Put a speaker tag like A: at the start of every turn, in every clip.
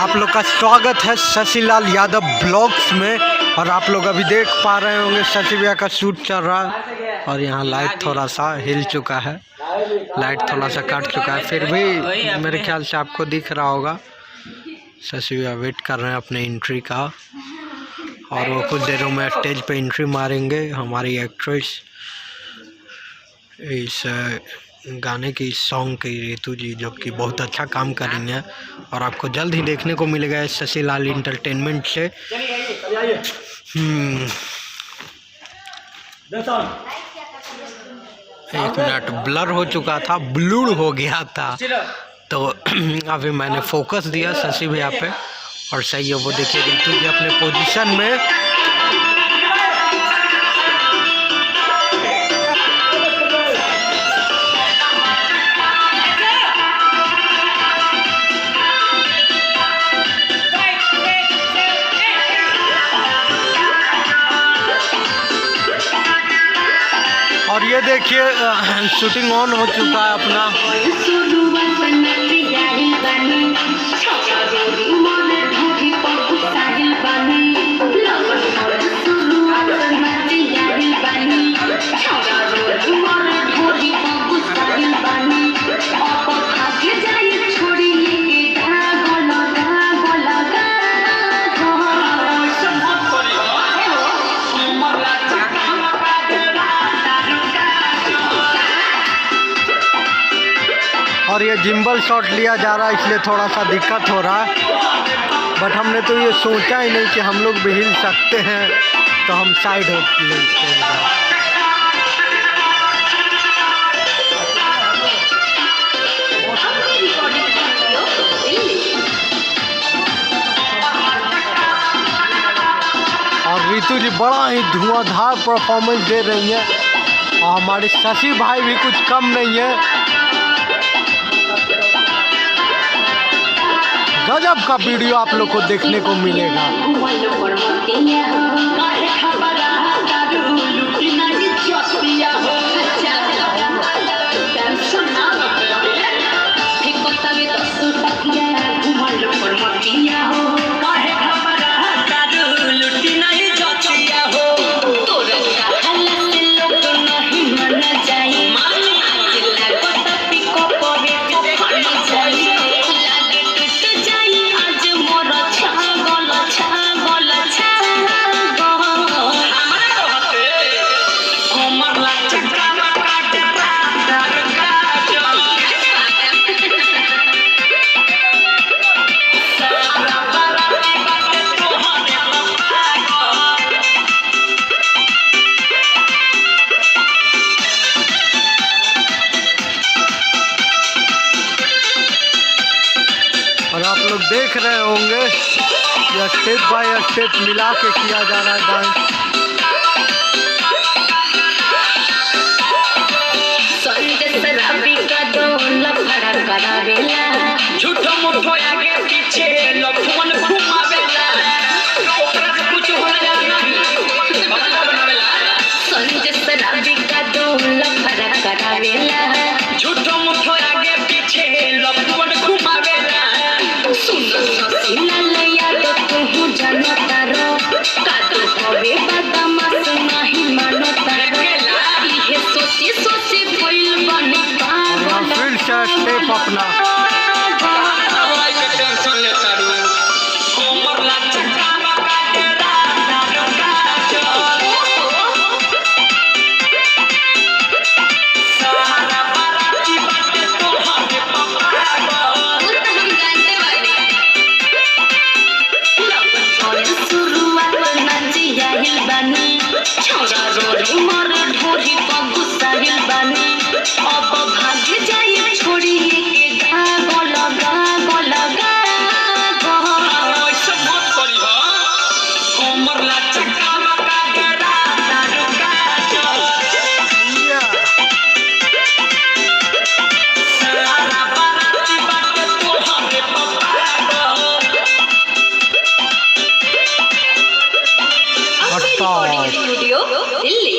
A: आप लोग का स्वागत है शशिलाल यादव ब्लॉग्स में। और आप लोग अभी देख पा रहे होंगे शशि भैया का शूट चल रहा है और यहाँ लाइट थोड़ा सा हिल चुका है, लाइट थोड़ा सा कट चुका है, फिर भी मेरे ख्याल से आपको दिख रहा होगा। शशि भैया वेट कर रहे हैं अपने एंट्री का और वो कुछ देरों में स्टेज पे एंट्री मारेंगे। हमारी एक्ट्रेस इस गाने की सॉन्ग की रितु जी, जो कि बहुत अच्छा काम कर रही हैं और आपको जल्द ही देखने को मिलेगा शशिलाल इंटरटेनमेंट से। एक मिनट ब्लर हो चुका था, ब्लूर हो गया था, तो अभी मैंने फोकस दिया शशि भैया पे और सही है। वो देखिए रितु जी अपने पोजीशन में। और ये देखिए शूटिंग ऑन हो चुका है अपना। और ये जिम्बल शॉट लिया जा रहा है, इसलिए थोड़ा सा दिक्कत हो रहा है, बट हमने तो ये सोचा ही नहीं कि हम लोग भी हिल सकते हैं, तो हम साइड हो लेते हैं। और रितु जी बड़ा ही धुआंधार परफॉर्मेंस दे रही है और हमारे शशि भाई भी कुछ कम नहीं है। गजब का वीडियो आप लोग को देखने को मिलेगा। और आप लोग देख रहे होंगे यह स्टेप बाय स्टेप मिला के किया जा रहा है डांस।
B: झूठो मुठो आगे पीछे लफुन घुमावेला, ओकरा से कुछ होला नहीं बदला बनावेला। संजय शराबी का दो लफड़ा करावेला, झूठो मुठो आगे पीछे लफुन घुमावेला। सुन शशिलाल यादव तू जानता रो, कातो होवे बदमाश नहीं मानता रो। ये सोची सोची भइल बनी पागल।
A: फिर से स्टेप अपना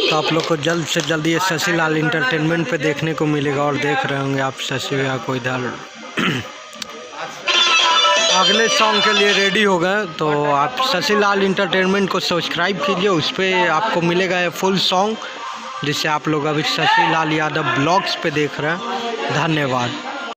A: तो आप लोग को जल्द से जल्द ये शशिलाल इंटरटेनमेंट पे देखने को मिलेगा। और देख रहे होंगे आप शशि भैया को इधर अगले सॉन्ग के लिए रेडी हो गए। तो आप शशिलाल इंटरटेनमेंट को सब्सक्राइब कीजिए, उस पर आपको मिलेगा ये फुल सॉन्ग, जिसे आप लोग अभी शशिलाल यादव ब्लॉग्स पे देख रहे हैं। धन्यवाद।